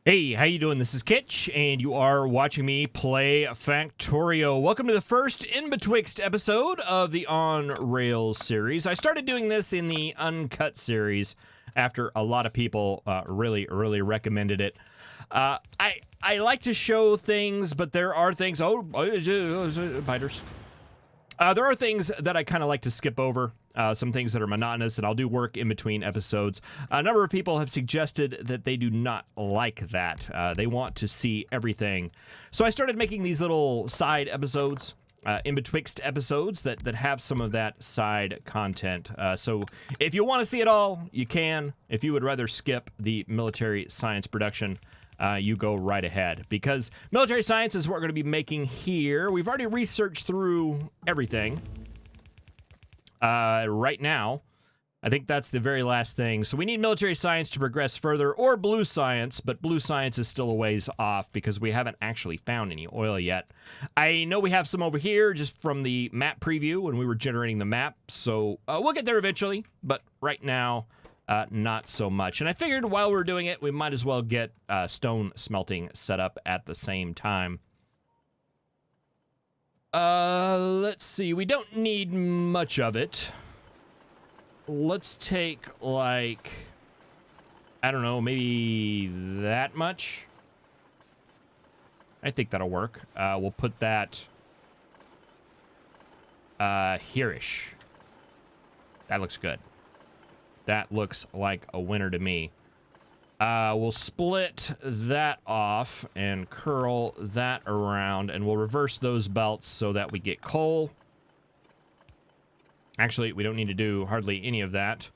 Hey, how you doing? This is Kitch, and you are watching me play Factorio. Welcome to the first Inbetwixt episode of the On Rails series. I started doing this in the Uncut series after a lot of people really recommended it. I like to show things, but there are things... biters. There are things that I kind of like to skip over. Some things that are monotonous, and I'll do work in between episodes. A number of people have suggested that they do not like that. They want to see everything. So I started making these little side episodes, in-betwixt episodes that have some of that side content. So if you want to see it all, you can. If you would rather skip the military science production, you go right ahead, because military science is what we're going to be making here. We've already researched through everything. Right now, I think that's the very last thing. So we need military science to progress further, or blue science, but blue science is still a ways off because we haven't actually found any oil yet. I know we have some over here just from the map preview when we were generating the map, so we'll get there eventually, but right now, not so much. And I figured while we're doing it, we might as well get stone smelting set up at the same time. Let's see. We don't need much of it. Let's take, like, I don't know, maybe that much. I think that'll work. We'll put that here-ish. That looks good. That looks like a winner to me. We'll split that off and curl that around, and we'll reverse those belts so that we get coal. Actually, we don't need to do hardly any of that.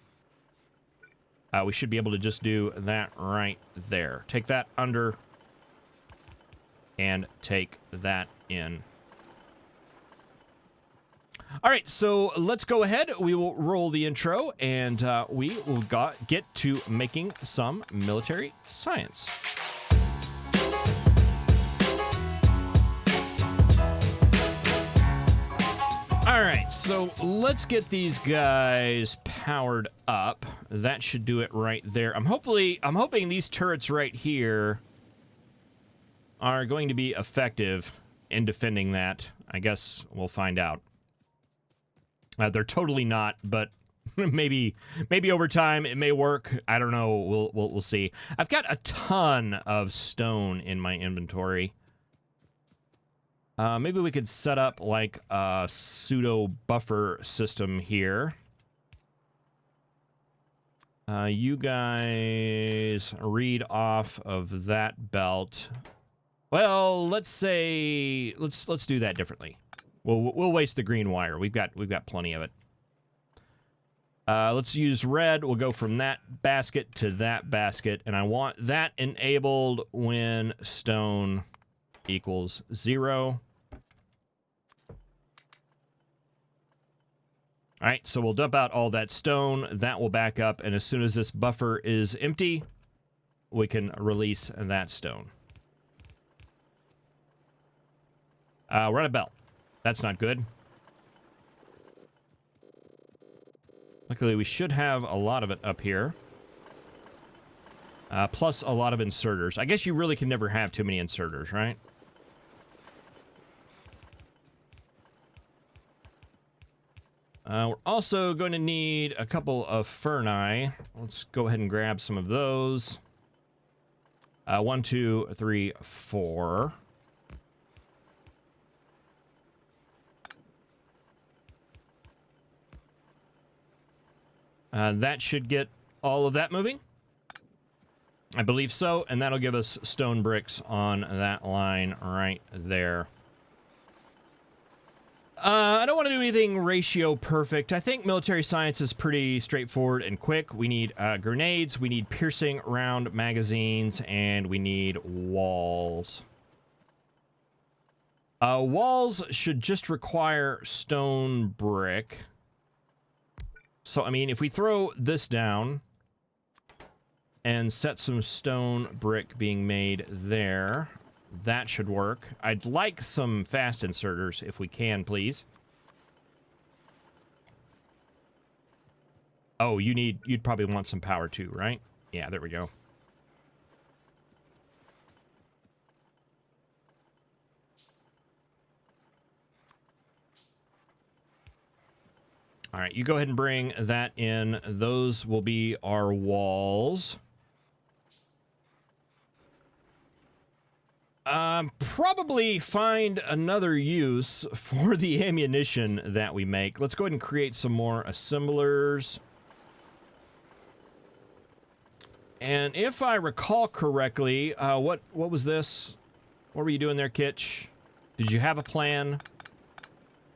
We should be able to just do that right there. Take that under and take that in. All right, so let's go ahead. We will roll the intro, and we will get to making some military science. All right, so let's get these guys powered up. That should do it right there. I'm hoping these turrets right here are going to be effective in defending that. I guess we'll find out. They're totally not, but maybe over time it may work. I don't know. We'll see. I've got a ton of stone in my inventory. Maybe we could set up like a pseudo buffer system here. You guys read off of that belt. Well, let's say let's do that differently. We'll waste the green wire. We've got plenty of it. Let's use red. We'll go from that basket to that basket, and I want that enabled when stone equals 0. All right, so we'll dump out all that stone. That will back up, and as soon as this buffer is empty, we can release that stone. We're at a belt. That's not good. Luckily, we should have a lot of it up here. Plus a lot of inserters. I guess you really can never have too many inserters, right? We're also going to need a couple of ferni. Let's go ahead and grab some of those. 1, 2, 3, 4. That should get all of that moving. I believe so, and that'll give us stone bricks on that line right there. I don't want to do anything ratio perfect. I think military science is pretty straightforward and quick. We need grenades, we need piercing round magazines, and we need walls. Walls should just require stone brick. So, I mean, if we throw this down and set some stone brick being made there, that should work. I'd like some fast inserters if we can, please. Oh, you'd probably want some power too, right? Yeah, there we go. All right, you go ahead and bring that in. Those will be our walls. Probably find another use for the ammunition that we make. Let's go ahead and create some more assemblers. And if I recall correctly, what was this? What were you doing there, Kitch? Did you have a plan?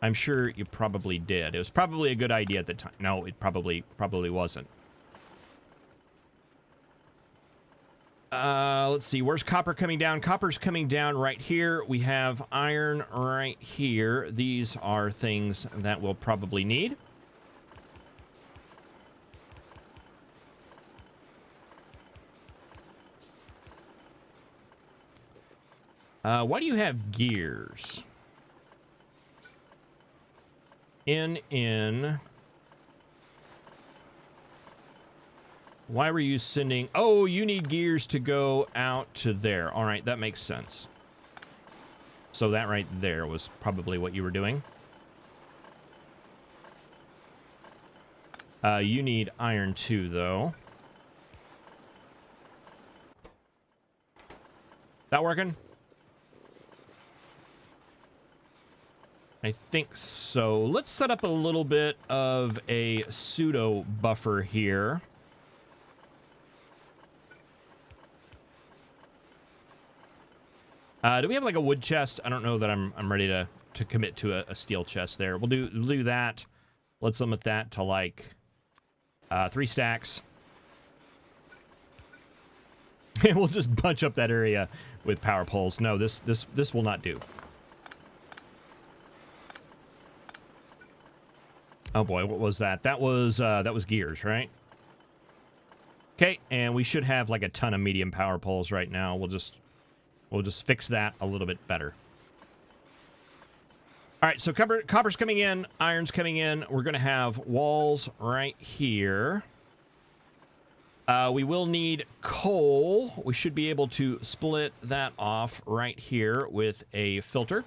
I'm sure you probably did. It was probably a good idea at the time. No, it probably wasn't. Let's see. Where's copper coming down? Copper's coming down right here. We have iron right here. These are things that we'll probably need. Why do you have gears? In. Why were you sending... Oh, you need gears to go out to there. All right, that makes sense. So that right there was probably what you were doing. You need iron too, though. That working? I think so. Let's set up a little bit of a pseudo buffer here. Do we have like a wood chest? I don't know that I'm ready to commit to a steel chest there. We'll do that. Let's limit that to like 3 stacks. And we'll just bunch up that area with power poles. No, this will not do. Oh boy, what was that? That was gears, right? Okay, and we should have like a ton of medium power poles right now. We'll just fix that a little bit better. All right, so copper's coming in, iron's coming in. We're going to have walls right here. We will need coal. We should be able to split that off right here with a filter.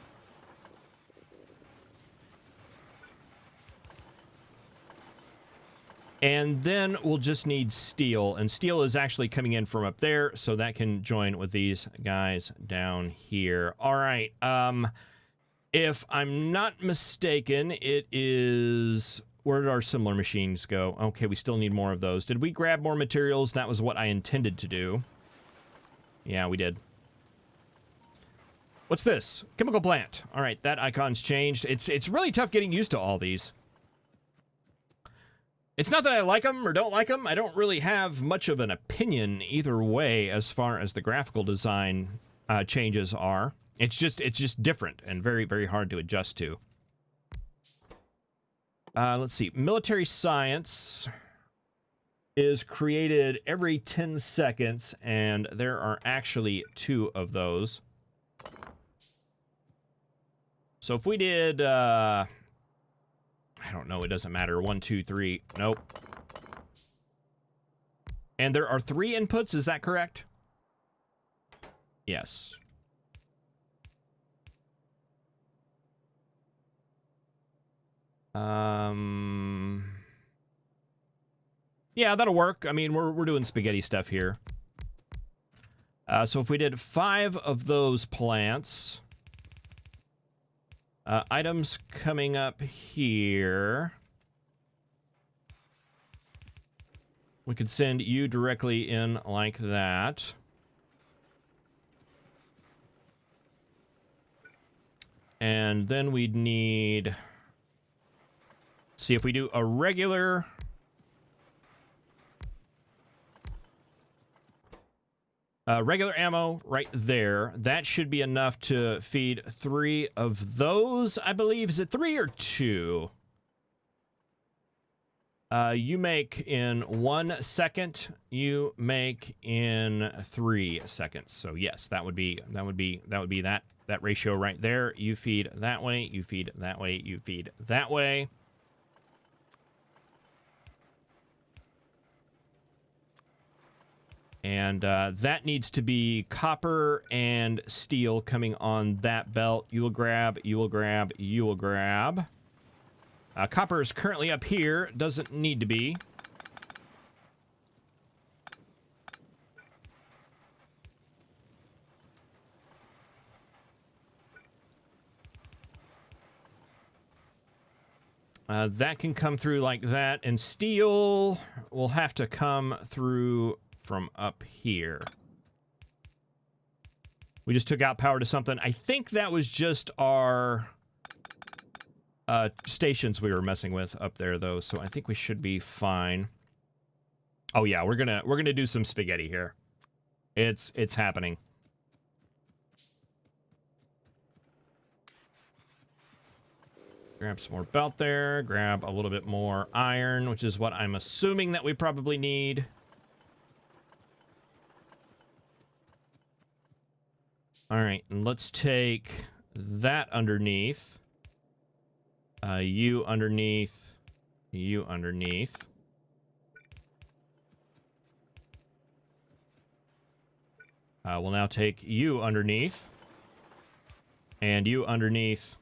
And then we'll just need steel. And steel is actually coming in from up there, so that can join with these guys down here. All right. If I'm not mistaken, it is... Where did our similar machines go? Okay, we still need more of those. Did we grab more materials? That was what I intended to do. Yeah, we did. What's this? Chemical plant. All right, that icon's changed. It's really tough getting used to all these. It's not that I like them or don't like them. I don't really have much of an opinion either way as far as the graphical design changes are. It's just different and very, very hard to adjust to. Let's see. Military science is created every 10 seconds, and there are actually 2 of those. So if we did... I don't know, it doesn't matter. 1, 2, 3. Nope. And there are 3 inputs, is that correct? Yes. Yeah, that'll work. I mean, we're doing spaghetti stuff here. So if we did 5 of those plants... items coming up here. We could send you directly in like that. And then we'd need... See if we do a regular... regular ammo right there. That should be enough to feed 3 of those, I believe. Is it 3 or 2? You make in 1 second. You make in 3 seconds. So yes, that would be that ratio right there. You feed that way. You feed that way. You feed that way. And that needs to be copper and steel coming on that belt. You will grab, you will grab, you will grab. Copper is currently up here. Doesn't need to be. That can come through like that, and steel will have to come through from up here. We just took out power to something. I think that was just our stations we were messing with up there, though, so I think we should be fine. Oh yeah, we're gonna do some spaghetti here. It's happening. Grab some more belt there, grab a little bit more iron, which is what I'm assuming that we probably need. All right, and let's take that underneath. You underneath. You underneath. We'll now take you underneath. And you underneath.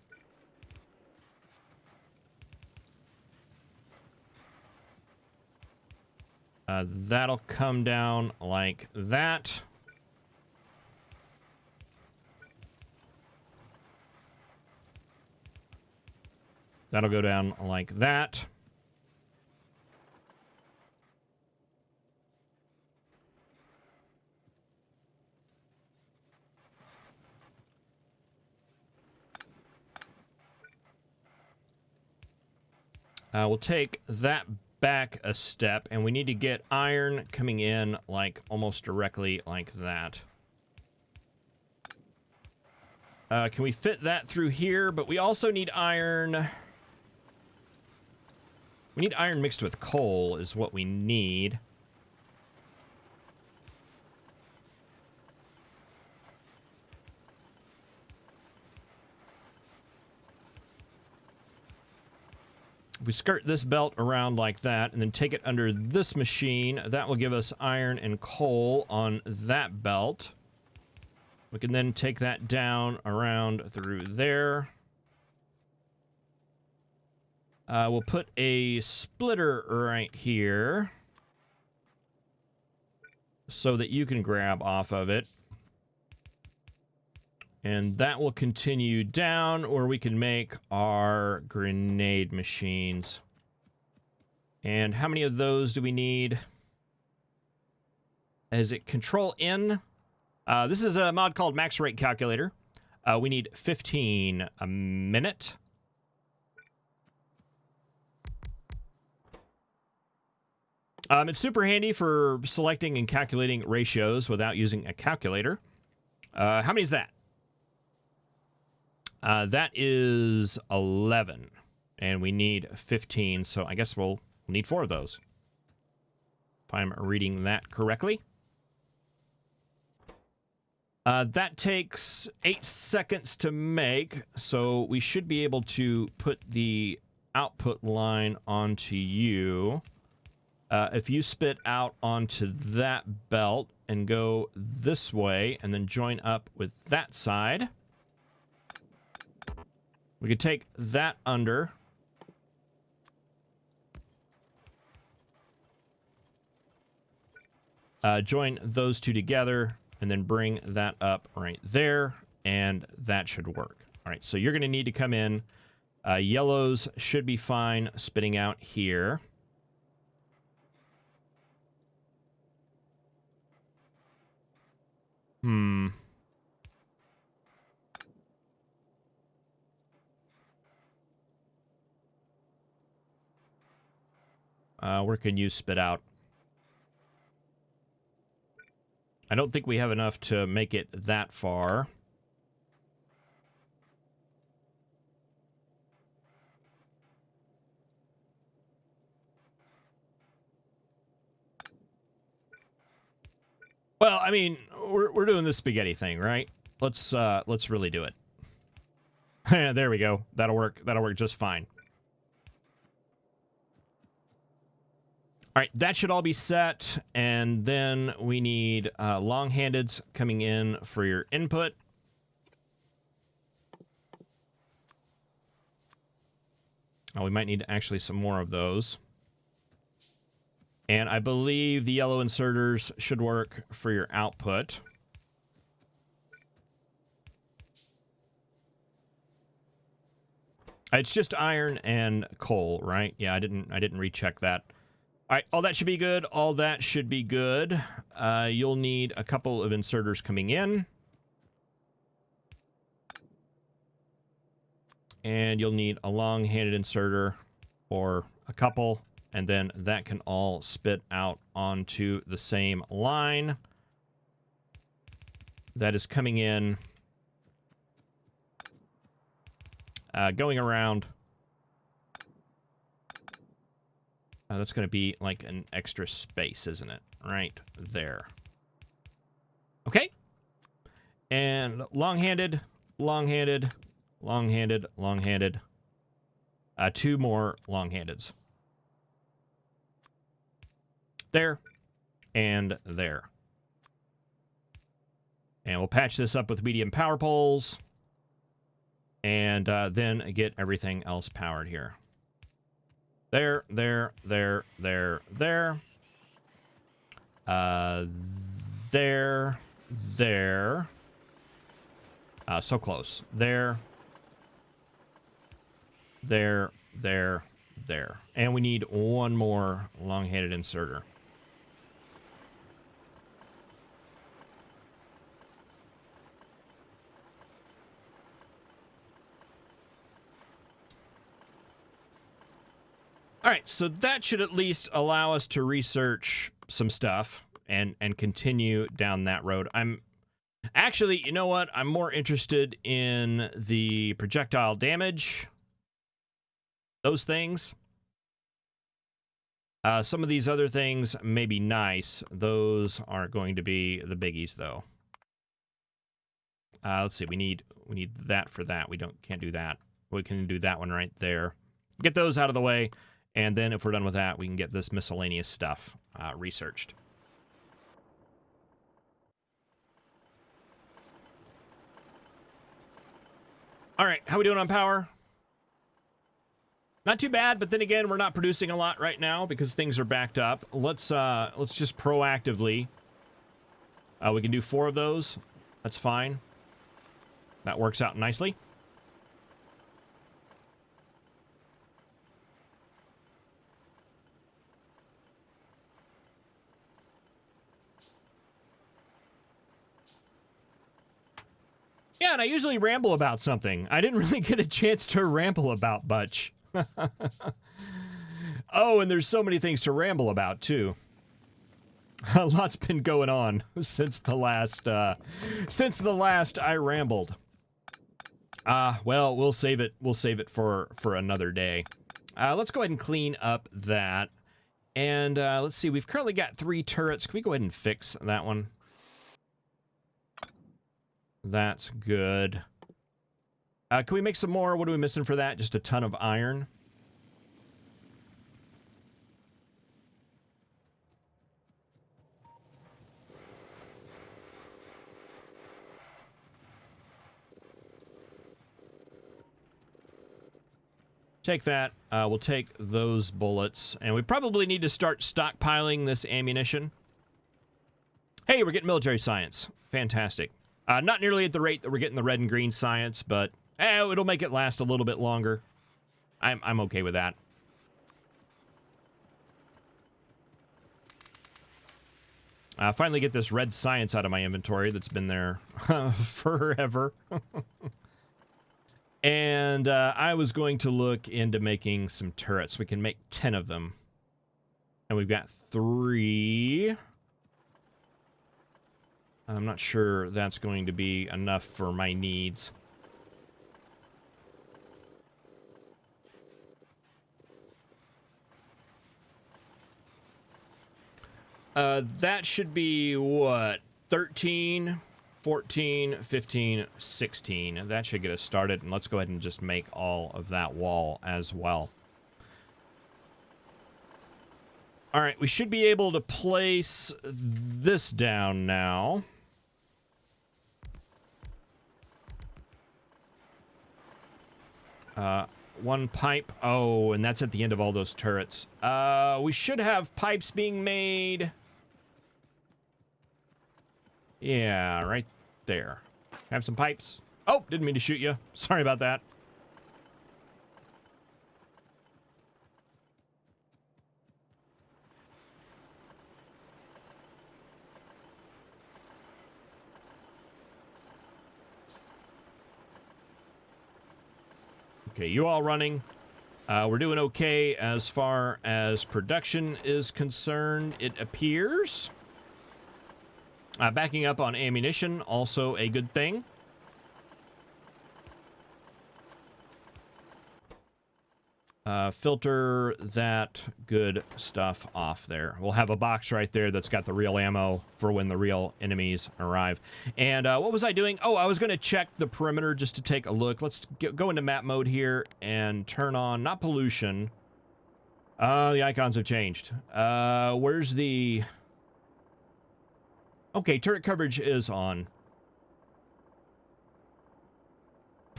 That'll come down like that. That'll go down like that. We'll take that back a step, and we need to get iron coming in like almost directly like that. Can we fit that through here? But we also need iron. We need iron mixed with coal is what we need. If we skirt this belt around like that and then take it under this machine, that will give us iron and coal on that belt. We can then take that down around through there. We'll put a splitter right here so that you can grab off of it. And that will continue down, or we can make our grenade machines. And how many of those do we need? Is it Control N? This is a mod called Max Rate Calculator. We need 15 a minute. It's super handy for selecting and calculating ratios without using a calculator. How many is that? That is 11, and we need 15, so I guess we'll need 4 of those, if I'm reading that correctly. That takes 8 seconds to make, so we should be able to put the output line onto you. If you spit out onto that belt and go this way, and then join up with that side, we could take that under. Join those two together, and then bring that up right there, and that should work. All right, so you're going to need to come in. Yellows should be fine spitting out here. Where can you spit out? I don't think we have enough to make it that far. Well, I mean, we're doing this spaghetti thing, right? Let's really do it. There we go. That'll work. That'll work just fine. All right, that should all be set, and then we need long-handeds coming in for your input. Oh, we might need actually some more of those. And I believe the yellow inserters should work for your output. It's just iron and coal, right? Yeah, I didn't recheck that. All right, all that should be good. All that should be good. You'll need a couple of inserters coming in. And you'll need a long-handed inserter or a couple, and then that can all spit out onto the same line that is coming in, going around. That's going to be like an extra space, isn't it? Right there. Okay. And long-handed, long-handed, long-handed, long-handed. Two more long-handeds. There and there. And we'll patch this up with medium power poles. And then get everything else powered here. There, there, there, there, there. There, there. So close. There. There, there, there. And we need one more long-handed inserter. All right, so that should at least allow us to research some stuff and continue down that road. I'm actually, you know what? I'm more interested in the projectile damage. Those things. Some of these other things may be nice. Those aren't going to be the biggies, though. Let's see. We need that for that. Can't do that. We can do that one right there. Get those out of the way. And then if we're done with that, we can get this miscellaneous stuff researched. All right, how we doing on power? Not too bad, but then again, we're not producing a lot right now because things are backed up. Let's just proactively. We can do 4 of those. That's fine. That works out nicely. Yeah, and I usually ramble about something. I didn't really get a chance to ramble about much. Oh, and there's so many things to ramble about, too. A lot's been going on since the last I rambled. Well, we'll save it. We'll save it for another day. Let's go ahead and clean up that. And let's see. We've currently got 3 turrets. Can we go ahead and fix that one? That's good. Can we make some more? What are we missing for that? Just a ton of iron. Take that. We'll take those bullets. And we probably need to start stockpiling this ammunition. Hey, we're getting military science. Fantastic. Not nearly at the rate that we're getting the red and green science, but it'll make it last a little bit longer. I'm okay with that. Finally get this red science out of my inventory that's been there forever. And I was going to look into making some turrets. We can make 10 of them. And we've got 3. I'm not sure that's going to be enough for my needs. That should be, what, 13, 14, 15, 16. That should get us started. And let's go ahead and just make all of that wall as well. All right, we should be able to place this down now. one pipe. Oh, and that's at the end of all those turrets. We should have pipes being made. Yeah, right there. Have some pipes. Oh, didn't mean to shoot you. Sorry about that. Okay, you all running. We're doing okay as far as production is concerned, it appears. Backing up on ammunition, also a good thing. Filter that good stuff off there. We'll have a box right there that's got the real ammo for when the real enemies arrive. And what was I doing? Oh, I was going to check the perimeter just to take a look. Let's go into map mode here and turn on, not pollution. The icons have changed. Where's the... Okay, turret coverage is on.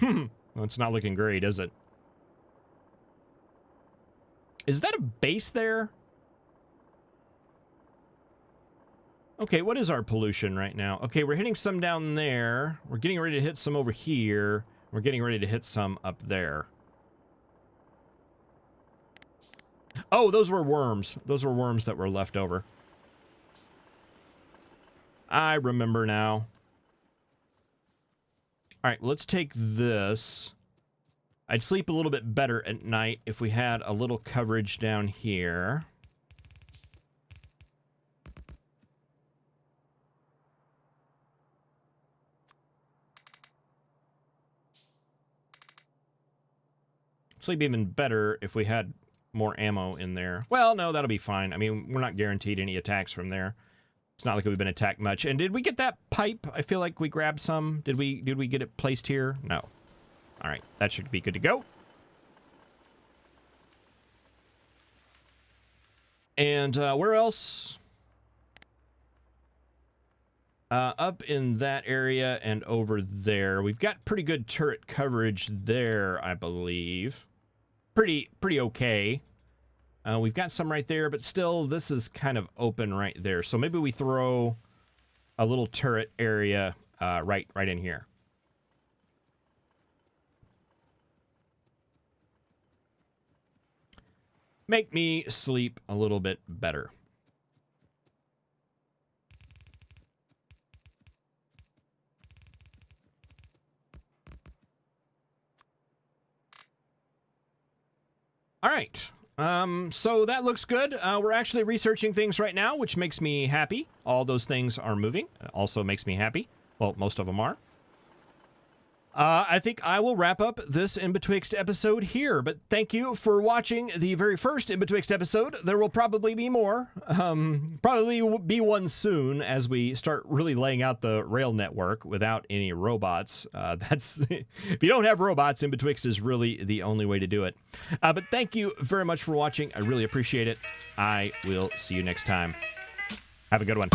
Well, it's not looking great, is it? Is that a base there? Okay, what is our pollution right now? Okay, we're hitting some down there. We're getting ready to hit some over here. We're getting ready to hit some up there. Oh, those were worms. Those were worms that were left over. I remember now. All right, let's take this. I'd sleep a little bit better at night if we had a little coverage down here. Sleep even better if we had more ammo in there. Well, no, that'll be fine. I mean, we're not guaranteed any attacks from there. It's not like we've been attacked much. And did we get that pipe? I feel like we grabbed some. Did we get it placed here? No. All right, that should be good to go. And where else? Up in that area and over there. We've got pretty good turret coverage there, I believe. Pretty okay. We've got some right there, but still, this is kind of open right there. So maybe we throw a little turret area right in here. Make me sleep a little bit better. All right. So that looks good. We're actually researching things right now, which makes me happy. All those things are moving. Also makes me happy. Well, most of them are. I think I will wrap up this Inbetwixt episode here, but thank you for watching the very first Inbetwixt episode. There will probably be more. Probably will be one soon as we start really laying out the rail network without any robots. That's if you don't have robots, Inbetwixt is really the only way to do it. But thank you very much for watching. I really appreciate it. I will see you next time. Have a good one.